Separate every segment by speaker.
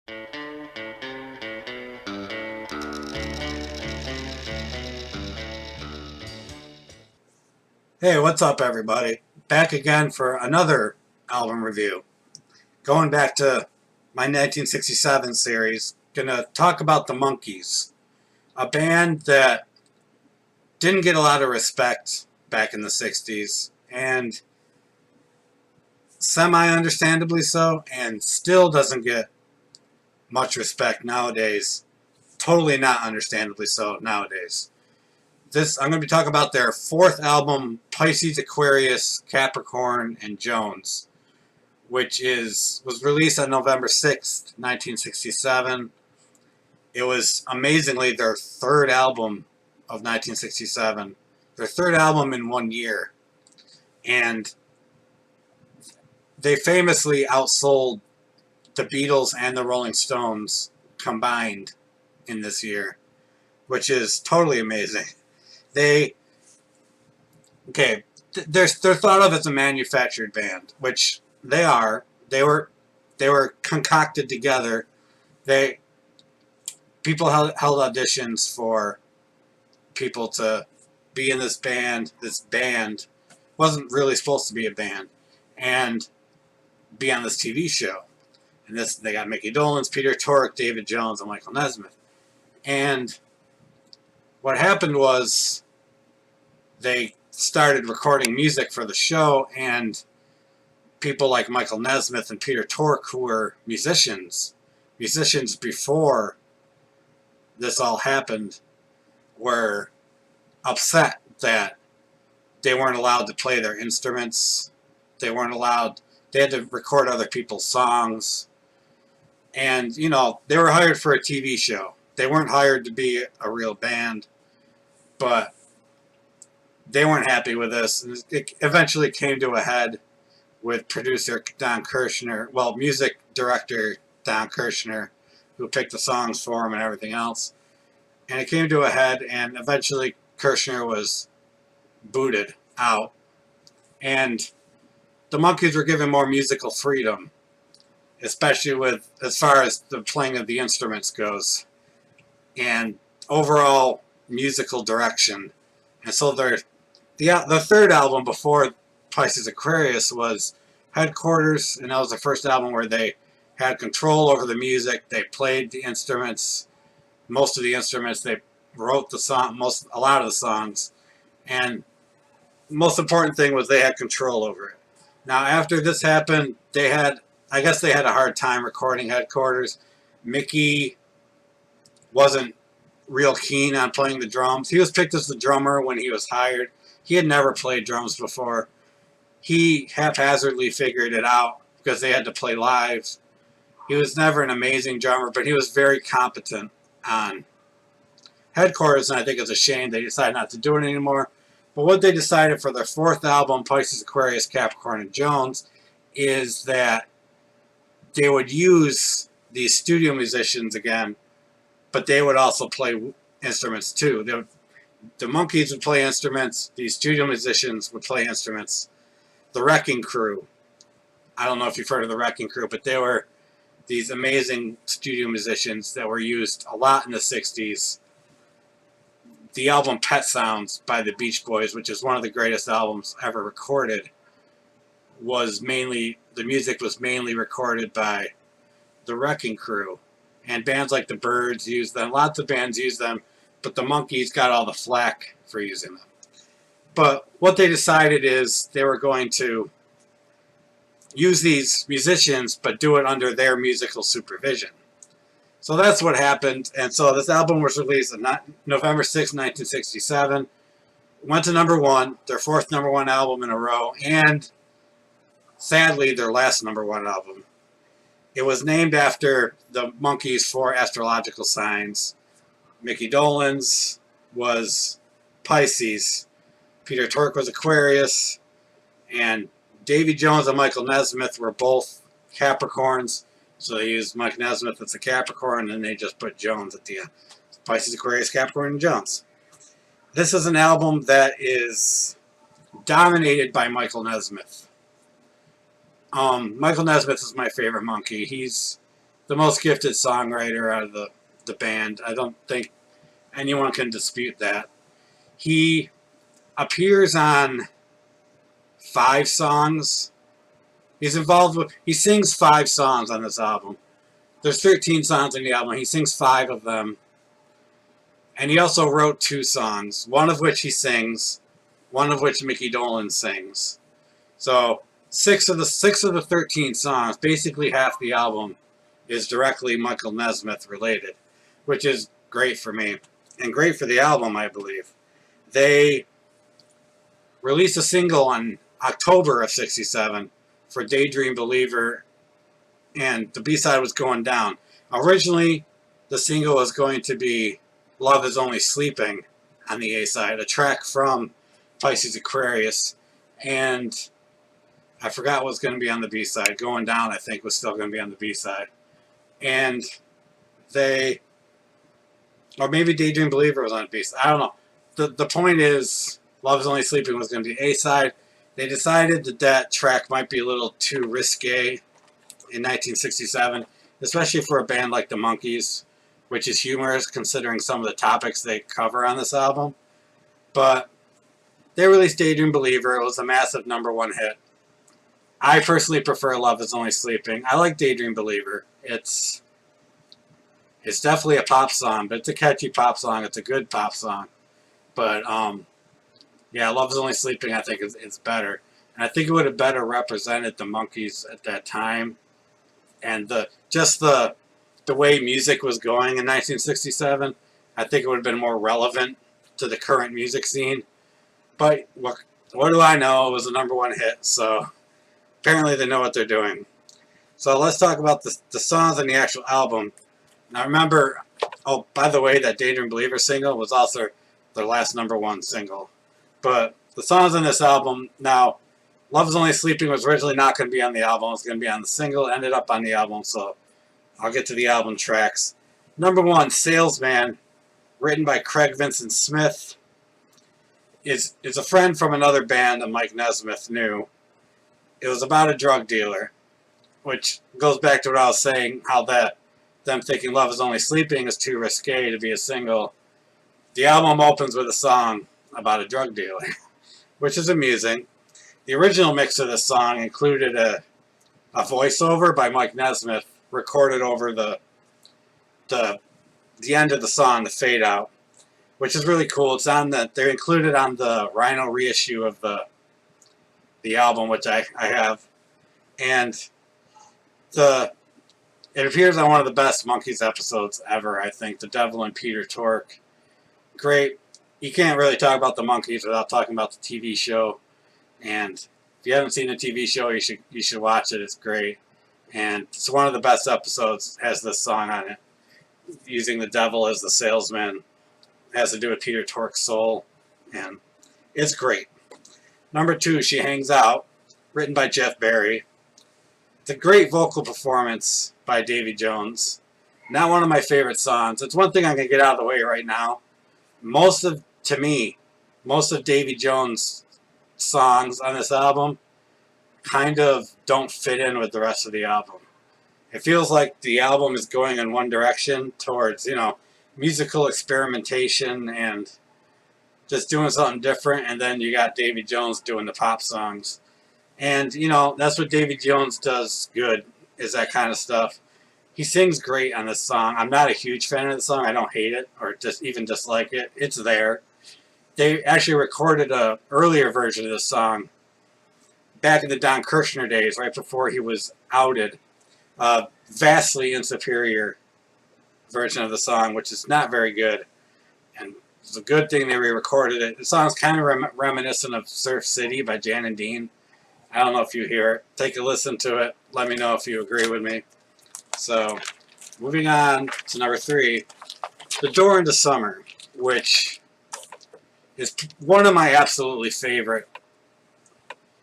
Speaker 1: Hey, what's up, everybody? Back again for another album review. Going back to my 1967 series, gonna talk about the Monkees, a band that didn't get a lot of respect back in the 60s, and semi understandably so, and still doesn't get much respect nowadays. Totally not understandably so nowadays. I'm going to be talking about their fourth album, Pisces, Aquarius, Capricorn, and Jones, which was released on November 6th, 1967. It was amazingly their third album of 1967, their third album in 1 year, and they famously outsold the Beatles and the Rolling Stones combined in this year, which is totally amazing. They're thought of as a manufactured band, which they are. They were concocted together. People held auditions for people to be in this band. This band wasn't really supposed to be a band, and be on this TV show. And they got Mickey Dolenz, Peter Tork, David Jones, and Michael Nesmith. And what happened was they started recording music for the show, and people like Michael Nesmith and Peter Tork, who were musicians before this all happened, were upset that they weren't allowed to play their instruments. They had to record other people's songs. And, they were hired for a TV show. They weren't hired to be a real band, but they weren't happy with this. It eventually came to a head with producer Don Kirshner, music director Don Kirshner, who picked the songs for him and everything else. And it came to a head, and eventually Kirshner was booted out. And the Monkees were given more musical freedom, especially as far as the playing of the instruments goes, and overall musical direction. And so the third album before Pisces Aquarius was Headquarters, and that was the first album where they had control over the music. They played the instruments, most of the instruments. They wrote a lot of the songs, and the most important thing was they had control over it. Now, after this happened, I guess they had a hard time recording Headquarters. Mickey wasn't real keen on playing the drums. He was picked as the drummer when he was hired. He had never played drums before. He haphazardly figured it out because they had to play live. He was never an amazing drummer, but he was very competent on Headquarters, and I think it's a shame they decided not to do it anymore. But what they decided for their fourth album, Pisces, Aquarius, Capricorn, and Jones, is that they would use these studio musicians again, but they would also play instruments too. The Monkees would play instruments. These studio musicians would play instruments. The Wrecking Crew. I don't know if you've heard of the Wrecking Crew, but they were these amazing studio musicians that were used a lot in the 60s. The album Pet Sounds by the Beach Boys, which is one of the greatest albums ever recorded, the music was mainly recorded by the Wrecking Crew. And bands like the Byrds used them. Lots of bands used them, but the Monkees got all the flack for using them. But what they decided is they were going to use these musicians, but do it under their musical supervision. So that's what happened. And so this album was released on November 6, 1967. Went to number one, their fourth number one album in a row, and sadly, their last number one album. It was named after the Monkees' four astrological signs. Mickey Dolenz was Pisces, Peter Tork was Aquarius, and Davy Jones and Michael Nesmith were both Capricorns. So they used Mike Nesmith as a Capricorn, and they just put Jones at the end. Pisces, Aquarius, Capricorn, and Jones. This is an album that is dominated by Michael Nesmith. Michael Nesmith is my favorite Monkee. He's the most gifted songwriter out of the band. I don't think anyone can dispute that. He appears on 5 songs. He sings 5 songs on this album. There's 13 songs in the album. He sings 5 of them. And he also wrote 2 songs, one of which he sings, one of which Mickey Dolenz sings. So 6 of the 13 songs, basically half the album, is directly Michael Nesmith related, which is great for me and great for the album, I believe. They released a single in October of '67 for Daydream Believer, and the B-side was Going Down. Originally, the single was going to be Love Is Only Sleeping on the A-side, a track from Pisces Aquarius, and I forgot what was going to be on the B-side. Going Down, I think, was still going to be on the B-side. And they, or maybe Daydream Believer was on the B-side. I don't know. The point is, Love Is Only Sleeping was going to be A-side. They decided that track might be a little too risque in 1967, especially for a band like the Monkees, which is humorous considering some of the topics they cover on this album. But they released Daydream Believer. It was a massive #1 hit. I personally prefer Love Is Only Sleeping. I like Daydream Believer. It's definitely a pop song, but it's a catchy pop song. It's a good pop song. But, yeah, Love Is Only Sleeping, I think, is better. And I think it would have better represented the Monkees at that time. And the way music was going in 1967, I think it would have been more relevant to the current music scene. But what do I know? It was a #1 hit, so apparently they know what they're doing. So let's talk about the songs on the actual album. Now remember, oh, by the way, that Daydream Believer single was also their last #1 single. But the songs on this album, now, Love Is Only Sleeping was originally not going to be on the album. It was going to be on the single, ended up on the album, so I'll get to the album tracks. #1, Salesman, written by Craig Vincent Smith, is a friend from another band that Mike Nesmith knew. It was about a drug dealer, which goes back to what I was saying, how them thinking Love Is Only Sleeping is too risque to be a single. The album opens with a song about a drug dealer, which is amusing. The original mix of this song included a voiceover by Mike Nesmith recorded over the end of the song, the fade out, which is really cool. It's on they're included on the Rhino reissue of the album, which I have, and it appears on one of the best Monkees episodes ever, I think, The Devil and Peter Tork. Great. You can't really talk about the Monkees without talking about the TV show. And if you haven't seen the TV show, you should watch it. It's great. And it's one of the best episodes. It has this song on it, using the devil as the salesman. It has to do with Peter Tork's soul. And it's great. #2, She Hangs Out, written by Jeff Barry. It's a great vocal performance by Davy Jones. Not one of my favorite songs. It's one thing I'm going to get out of the way right now. Most of Davy Jones' songs on this album kind of don't fit in with the rest of the album. It feels like the album is going in one direction towards, musical experimentation and just doing something different, and then you got Davy Jones doing the pop songs. And, that's what Davy Jones does good, is that kind of stuff. He sings great on this song. I'm not a huge fan of the song. I don't hate it or just even dislike it. It's there. They actually recorded an earlier version of this song back in the Don Kirshner days, right before he was outed. Vastly insuperior version of the song, which is not very good. And it's a good thing they re-recorded it. The song's kind of reminiscent of Surf City by Jan and Dean. I don't know if you hear it. Take a listen to it. Let me know if you agree with me. So, moving on to #3, The Door into Summer, which is one of my absolutely favorite,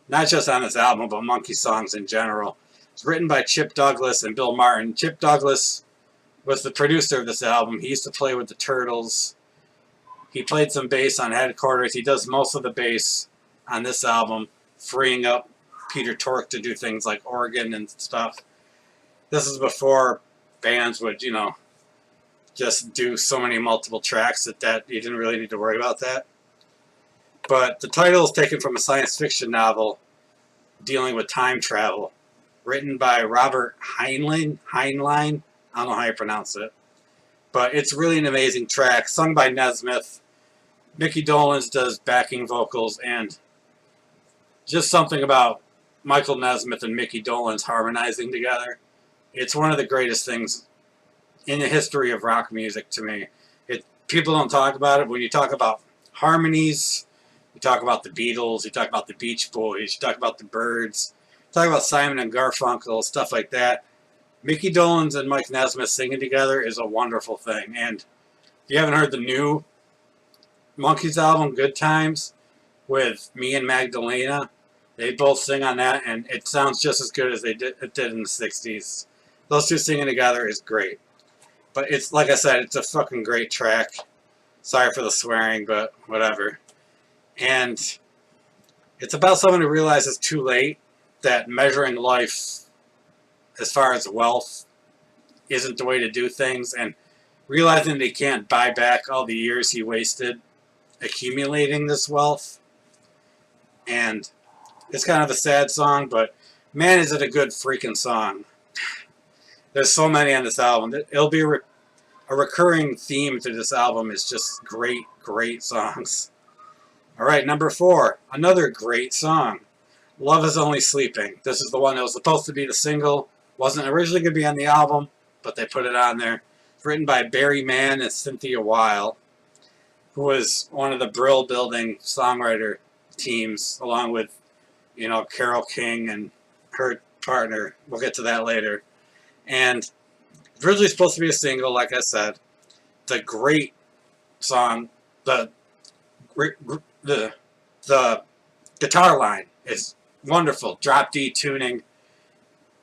Speaker 1: not just on this album, but Monkee songs in general. It's written by Chip Douglas and Bill Martin. Chip Douglas was the producer of this album. He used to play with the Turtles. He played some bass on Headquarters. He does most of the bass on this album, freeing up Peter Tork to do things like organ and stuff. This is before bands would, you know, just do so many multiple tracks that you didn't really need to worry about that. But the title is taken from a science fiction novel dealing with time travel, written by Robert Heinlein. I don't know how you pronounce it. But it's really an amazing track, sung by Nesmith. Mickey Dolenz does backing vocals, and just something about Michael Nesmith and Mickey Dolenz harmonizing together. It's one of the greatest things in the history of rock music to me. People don't talk about it. When you talk about harmonies, you talk about the Beatles, you talk about the Beach Boys, you talk about the Byrds, you talk about Simon and Garfunkel, stuff like that. Mickey Dolenz and Mike Nesmith singing together is a wonderful thing. And if you haven't heard the new Monkees album, Good Times, with me and Magdalena, they both sing on that, and it sounds just as good as it did in the 60s. Those two singing together is great. But it's, like I said, it's a fucking great track. Sorry for the swearing, but whatever. And it's about someone who realizes too late that measuring life as far as wealth isn't the way to do things, and realizing they can't buy back all the years he wasted accumulating this wealth. And it's kind of a sad song, but man, is it a good freaking song. There's so many on this album. It'll be a recurring theme to this album is just great, great songs. Alright, number 4. Another great song. Love Is Only Sleeping. This is the one that was supposed to be the single. Wasn't originally going to be on the album, but they put it on there. It's written by Barry Mann and Cynthia Weil, who was one of the Brill Building songwriter teams, along with, you know, Carole King and her partner. We'll get to that later. And it's originally supposed to be a single, like I said. It's a great song. The guitar line is wonderful. Drop D tuning.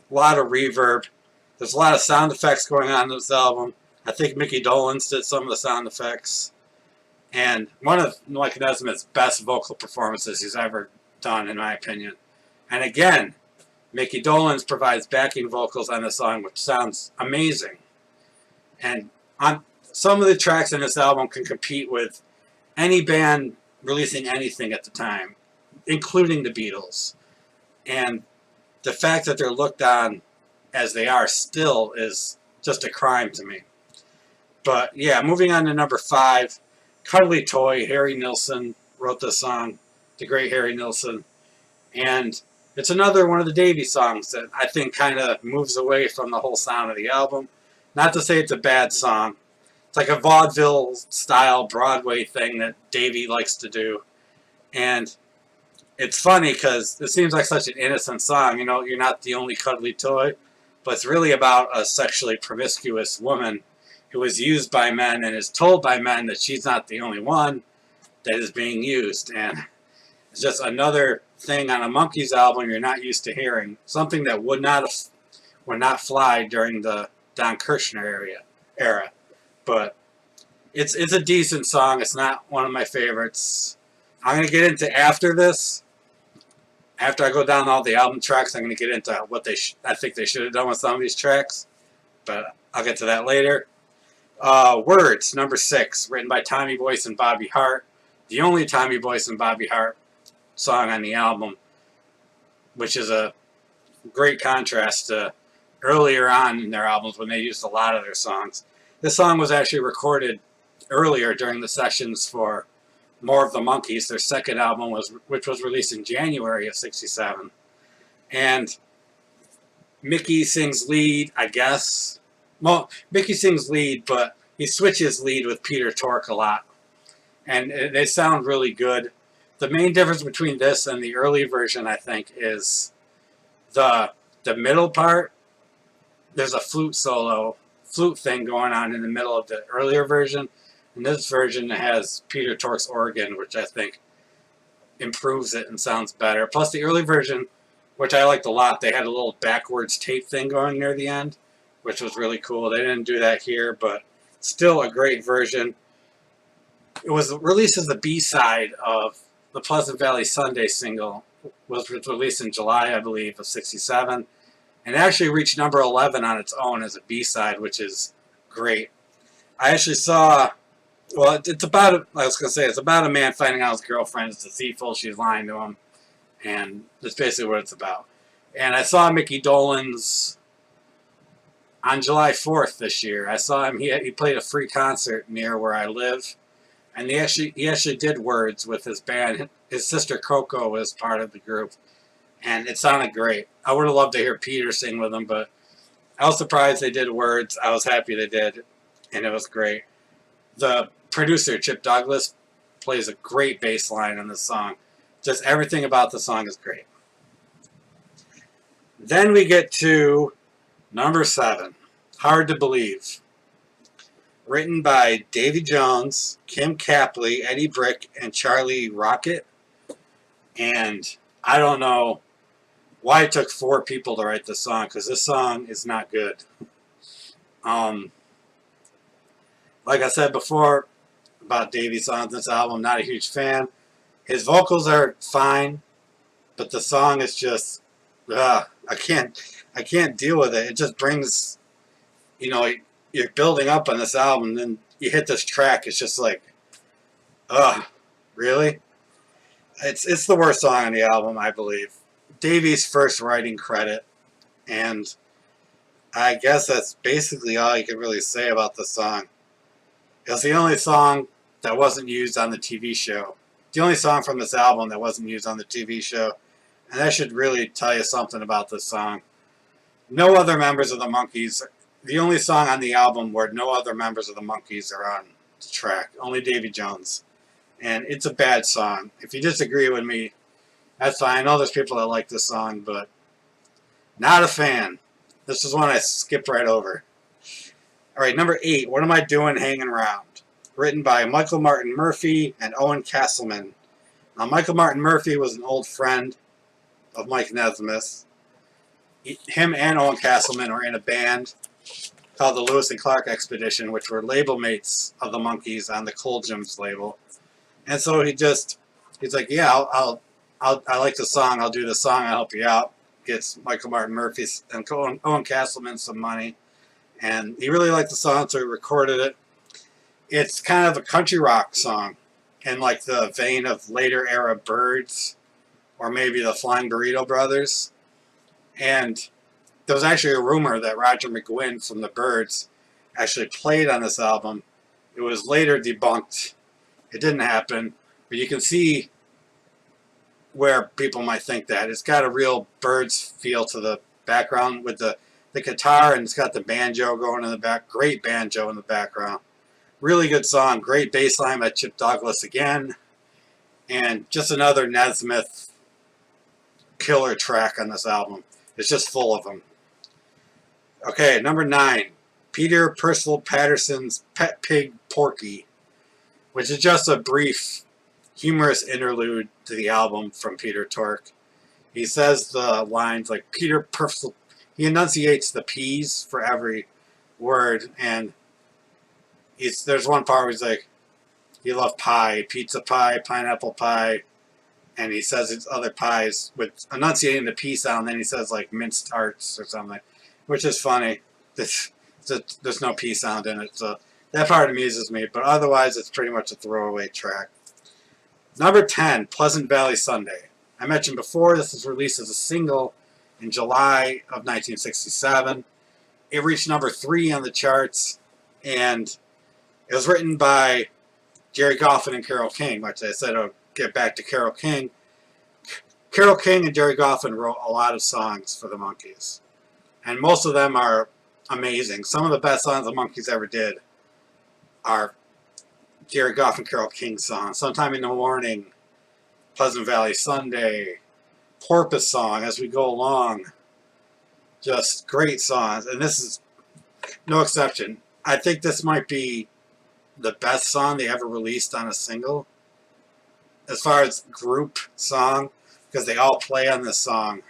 Speaker 1: A lot of reverb. There's a lot of sound effects going on in this album. I think Mickey Dolenz did some of the sound effects. And one of Mike Nesmith's best vocal performances he's ever done, in my opinion. And again, Mickey Dolenz provides backing vocals on the song, which sounds amazing. And on some of the tracks in this album can compete with any band releasing anything at the time, including the Beatles. And the fact that they're looked on as they are still is just a crime to me. But yeah, moving on to number 5, Cuddly Toy. Harry Nilsson wrote this song, the great Harry Nilsson. And it's another one of the Davy songs that I think kind of moves away from the whole sound of the album. Not to say it's a bad song. It's like a vaudeville-style Broadway thing that Davy likes to do. And it's funny because it seems like such an innocent song. You know, you're not the only cuddly toy. But it's really about a sexually promiscuous woman who is used by men and is told by men that she's not the only one that is being used. And it's just another thing on a Monkees album you're not used to hearing. Something that would not fly during the Don Kirshner era. But it's a decent song. It's not one of my favorites. I'm going to get into after this. After I go down all the album tracks, I'm going to get into what I think they should have done with some of these tracks. But I'll get to that later. Words, number 6, written by Tommy Boyce and Bobby Hart. The only Tommy Boyce and Bobby Hart song on the album, which is a great contrast to earlier on in their albums when they used a lot of their songs. This song was actually recorded earlier during the sessions for More of the Monkees, their second album, which was released in January of '67. And Mickey sings lead, I guess. Well, Mickey sings lead, but he switches lead with Peter Tork a lot. And they sound really good. The main difference between this and the early version, I think, is the middle part. There's a flute thing going on in the middle of the earlier version. And this version has Peter Tork's organ, which I think improves it and sounds better. Plus the early version, which I liked a lot, they had a little backwards tape thing going near the end, which was really cool. They didn't do that here, but still a great version. It was released as the B-side of the Pleasant Valley Sunday single, was released in July, I believe, of '67. and it actually reached number 11 on its own as a B-side, which is great. I actually saw, well, it's about, I was going to say, it's about a man finding out his girlfriend is deceitful, she's lying to him, and that's basically what it's about. And I saw Mickey Dolenz on July 4th this year. I saw him, he played a free concert near where I live, and he actually did words with his band. His sister Coco was part of the group, and it sounded great. I would have loved to hear Peter sing with him, but I was surprised they did words. I was happy they did, and it was great. The producer, Chip Douglas, plays a great bass line in this song. Just everything about the song is great. Then we get to number 7, Hard to Believe. Written by Davy Jones, Kim Capley, Eddie Brick, and Charlie Rocket. And I don't know why it took 4 people to write this song, because this song is not good. Like I said before about Davy's songs on this album, not a huge fan. His vocals are fine, but the song is just, I can't deal with it. It just brings, you're building up on this album, and then you hit this track, it's just like, really? It's the worst song on the album, I believe. Davy's first writing credit, and I guess that's basically all you can really say about the song. It's the only song that wasn't used on the TV show. The only song from this album that wasn't used on the TV show, and that should really tell you something about this song. No other members of the Monkees. The only song on the album where no other members of the Monkees are on the track. Only Davy Jones. And it's a bad song. If you disagree with me, that's fine. I know there's people that like this song, but not a fan. This is one I skipped right over. Alright, number 8, What Am I Doing Hanging Around? Written by Michael Martin Murphey and Owen Castleman. Now, Michael Martin Murphey was an old friend of Mike Nesmith. Him and Owen Castleman were in a band called the Lewis and Clark Expedition, which were label mates of the Monkees on the Cold Gems label. And so he's like, yeah, I like the song. I'll do the song. I'll help you out. Gets Michael Martin Murphy and Owen Castleman some money. And he really liked the song, so he recorded it. It's kind of a country rock song in like the vein of later era Byrds or maybe the Flying Burrito Brothers. And there was actually a rumor that Roger McGuinn from the Byrds actually played on this album. It was later debunked. It didn't happen, but you can see where people might think that. It's got a real Byrds feel to the background with the guitar, and it's got the banjo going in the back. Great banjo in the background. Really good song. Great bass line by Chip Douglas again. And just another Nesmith killer track on this album. It's just full of them. Okay, number 9. Peter Purcell Patterson's Pet Pig Porky, which is just a brief, humorous interlude to the album from Peter Tork. He says the lines like Peter Purcell. He enunciates the P's for every word, and there's one part where he's like, he loved pie, pizza pie, pineapple pie, and he says it's other pies with enunciating the P sound. Then he says like minced tarts or something, which is funny. There's no P sound in it, so that part amuses me. But otherwise, it's pretty much a throwaway track. Number 10, Pleasant Valley Sunday. I mentioned before this was released as a single in July of 1967. It reached number 3 on the charts, and it was written by Jerry Goffin and Carole King, which I said I'll get back to Carole King. Carole King and Jerry Goffin wrote a lot of songs for the Monkees, and most of them are amazing. Some of the best songs the Monkees ever did are Jerry Goffin, Carole King songs. Sometime in the Morning, Pleasant Valley Sunday, Porpoise Song, As We Go Along. Just great songs, and this is no exception. I think this might be the best song they ever released on a single as far as group song, because they all play on this song.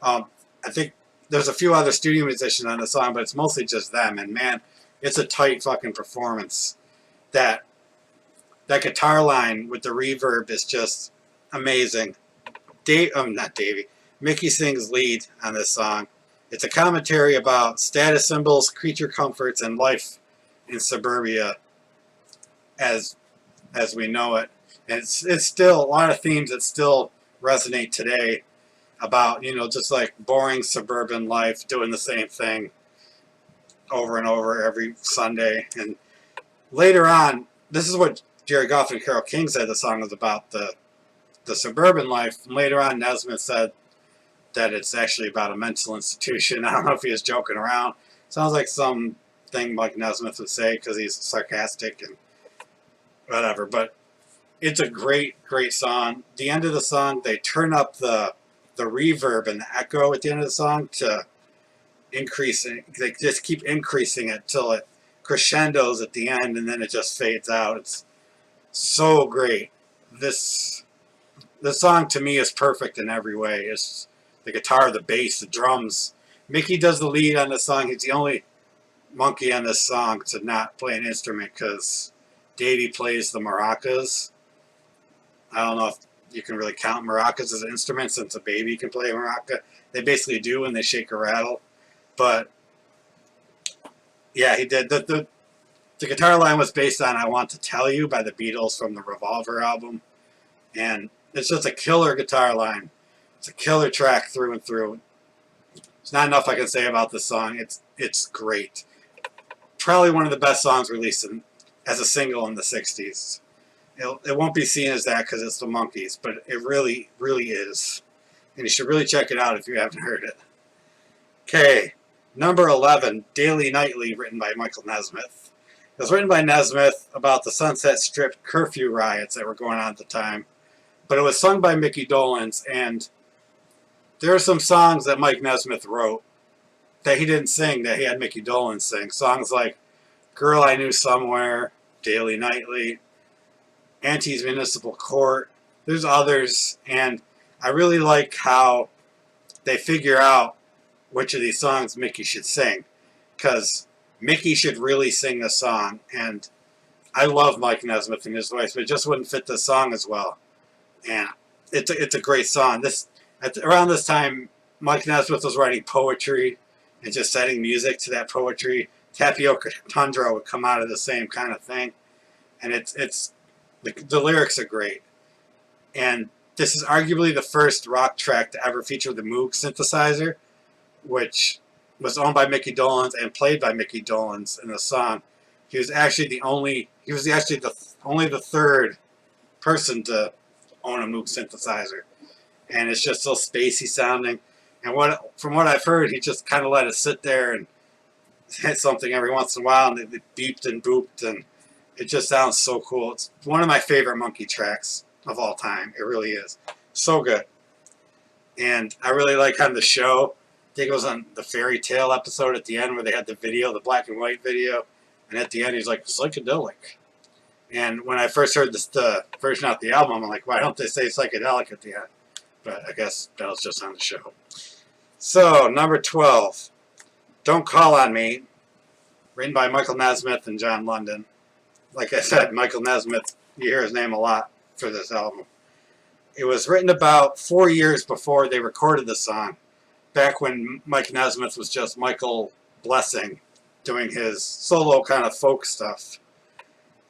Speaker 1: I think there's a few other studio musicians on the song, but it's mostly just them, and man, it's a tight fucking performance. That guitar line with the reverb is just amazing. Mickey sings lead on this song, It's a commentary about status symbols, creature comforts, and life in suburbia as we know it. And it's still a lot of themes that still resonate today about, just like boring suburban life, doing the same thing over and over every Sunday. And later on, this is what Jerry Goff and Carole King said the song was about, the suburban life. And later on, Nesmith said that it's actually about a mental institution. I don't know if he was joking around. Sounds like something Mike Nesmith would say because he's sarcastic and whatever. But it's a great, great song. The end of the song, they turn up the reverb and the echo at the end of the song to increase it. They just keep increasing it till it crescendos at the end, and then it just fades out. It's so great. This song to me is perfect in every way. It's the guitar, the bass, the drums. Mickey does the lead on this song. He's the only Monkee on this song to not play an instrument because Davey plays the maracas. I don't know if you can really count maracas as an instrument since a baby can play a maraca. They basically do when they shake or rattle. But yeah, he did. The guitar line was based on I Want to Tell You by the Beatles from the Revolver album. And it's just a killer guitar line. It's a killer track through and through. There's not enough I can say about this song. It's great. Probably one of the best songs released as a single in the 60s. It won't be seen as that because it's the Monkees, but it really, really is. And you should really check it out if you haven't heard it. Okay, number 11, Daily Nightly, written by Michael Nesmith. It was written by Nesmith about the Sunset Strip curfew riots that were going on at the time. But it was sung by Mickey Dolenz, and there are some songs that Mike Nesmith wrote that he didn't sing, that he had Mickey Dolenz sing. Songs like Girl I Knew Somewhere, Daily Nightly, Auntie's Municipal Court. There's others, and I really like how they figure out which of these songs Mickey should sing, because Mickey should really sing the song, and I love Mike Nesmith and his voice, but it just wouldn't fit the song as well. And it's a great song. Around this time, Mike Nesmith was writing poetry and just setting music to that poetry. Tapioca Tundra would come out of the same kind of thing, and the lyrics are great. And this is arguably the first rock track to ever feature the Moog synthesizer, which was owned by Mickey Dolenz and played by Mickey Dolenz in the song. He was actually the only third person to own a Moog synthesizer. And it's just so spacey sounding. And from what I've heard, he just kind of let it sit there and hit something every once in a while, and it beeped and booped, and it just sounds so cool. It's one of my favorite Monkee tracks of all time. It really is. So good. And I really like on the show, I think it was on the Fairy Tale episode at the end where they had the video, the black and white video, and at the end he's like, psychedelic. And when I first heard the version of the album, I'm like, why don't they say psychedelic at the end? But I guess that was just on the show. So, number 12, Don't Call on Me, written by Michael Nesmith and John London. Like I said, Michael Nesmith, you hear his name a lot for this album. It was written about 4 years before they recorded the song, back when Mike Nesmith was just Michael Blessing, doing his solo kind of folk stuff.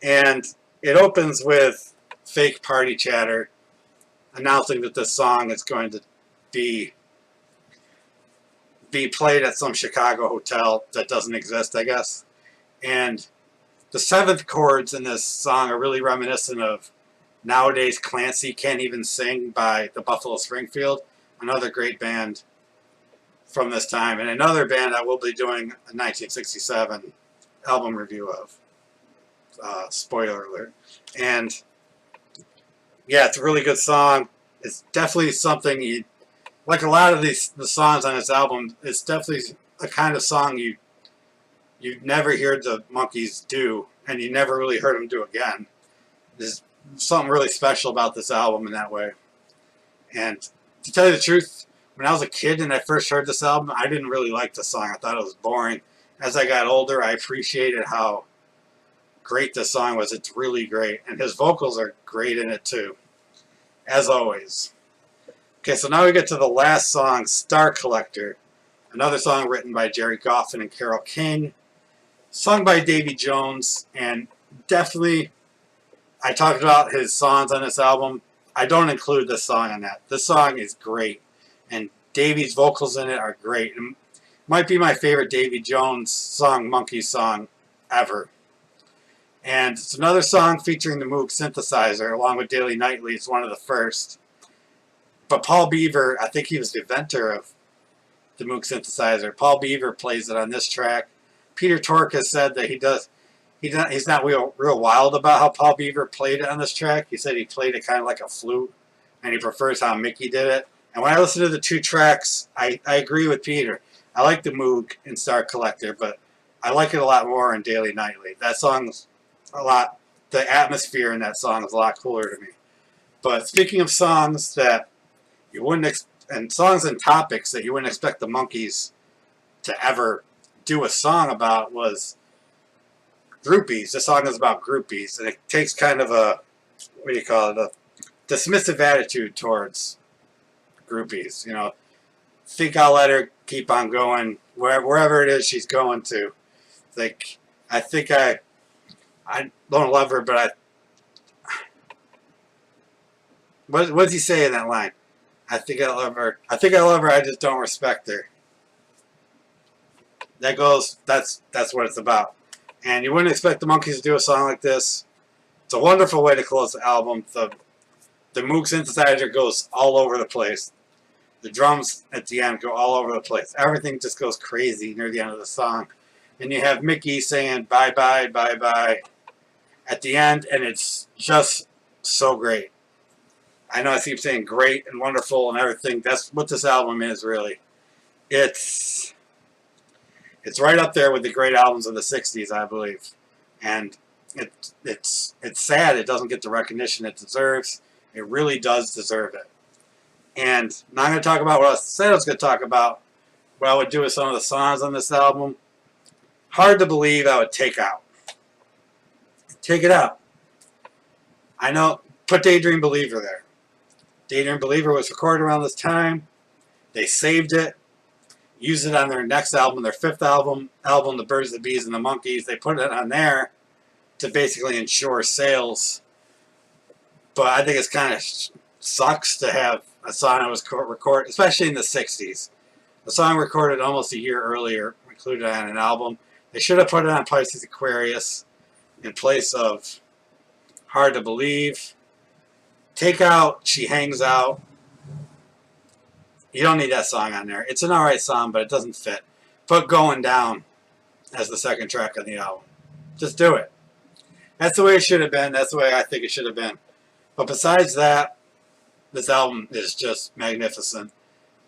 Speaker 1: And it opens with fake party chatter, announcing that this song is going to be played at some Chicago hotel that doesn't exist, I guess. And the seventh chords in this song are really reminiscent of Nowadays Clancy Can't Even Sing by the Buffalo Springfield, another great band from this time, and another band I will be doing a 1967 album review of. Spoiler alert. And yeah, it's a really good song. It's definitely something you like. A lot of the songs on this album, it's definitely a kind of song you never heard the Monkees do, and you never really heard them do again. There's something really special about this album in that way. And to tell you the truth, when I was a kid and I first heard this album, I didn't really like the song. I thought it was boring. As I got older, I appreciated how great this song was. It's really great. And his vocals are great in it too, as always. Okay, so now we get to the last song, Star Collector. Another song written by Jerry Goffin and Carole King. Sung by Davy Jones. And definitely, I talked about his songs on this album. I don't include this song on that. This song is great. And Davy's vocals in it are great. It might be my favorite Davy Jones song, Monkees song, ever. And it's another song featuring the Moog synthesizer, along with Daily Nightly. It's one of the first. But Paul Beaver, I think he was the inventor of the Moog synthesizer. Paul Beaver plays it on this track. Peter Tork has said that he's not real wild about how Paul Beaver played it on this track. He said he played it kind of like a flute, and he prefers how Mickey did it. And when I listen to the two tracks, I agree with Peter. I like the Moog in Star Collector, but I like it a lot more in Daily Nightly. That song's a lot, the atmosphere in that song is a lot cooler to me. But speaking of songs that you wouldn't, and songs and topics that you wouldn't expect the Monkees to ever do a song about, was groupies. This song is about groupies, and it takes kind of a, what do you call it, a dismissive attitude towards groupies. You know, think I'll let her keep on going wherever it is she's going to. Like, I think I don't love her, but what does he say in that line? I think I love her. I think I love her. I just don't respect her. That goes. That's what it's about. And you wouldn't expect the Monkees to do a song like this. It's a wonderful way to close the album. The Moog synthesizer goes all over the place. The drums at the end go all over the place. Everything just goes crazy near the end of the song. And you have Mickey saying bye bye, bye bye at the end, and it's just so great. I know I keep saying great and wonderful and everything. That's what this album is, really. It's right up there with the great albums of the 60s, I believe. And it's sad it doesn't get the recognition it deserves. It really does deserve it. And now I'm going to talk about what I said I was going to talk about. What I would do with some of the songs on this album. Hard to Believe I would take out. Take it out. I know, put Daydream Believer there. Daydream Believer was recorded around this time. They saved it. Used it on their next album, their fifth album, The Birds, the Bees, and the Monkees. They put it on there to basically ensure sales. But I think it's kind of sucks to have a song that was recorded, especially in the 60s. A song recorded almost a year earlier, included on an album. They should have put it on Pisces Aquarius in place of Hard to Believe. Take out She Hangs Out. You don't need that song on there. It's an alright song, but it doesn't fit. Put Going Down as the second track on the album. Just do it. That's the way it should have been. That's the way I think it should have been. But besides that, this album is just magnificent.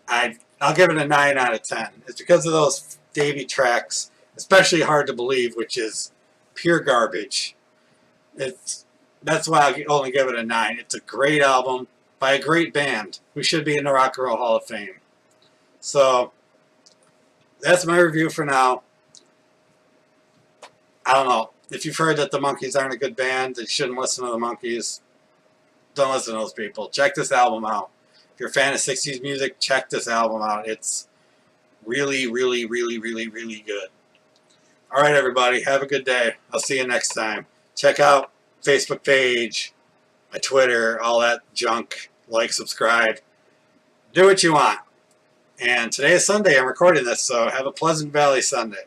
Speaker 1: I'll give it a 9 out of 10. It's because of those Davy tracks, especially Hard to Believe, which is pure garbage. That's why I only give it a 9. It's a great album by a great band who should be in the Rock and Roll Hall of Fame. So, that's my review for now. I don't know. If you've heard that the Monkees aren't a good band, that you shouldn't listen to the Monkees, don't listen to those people. Check this album out. If you're a fan of 60s music, check this album out. It's really, really, really, really, really good. Alright, everybody. Have a good day. I'll see you next time. Check out Facebook page, my Twitter, all that junk. Like, subscribe. Do what you want. And today is Sunday. I'm recording this, so have a Pleasant Valley Sunday.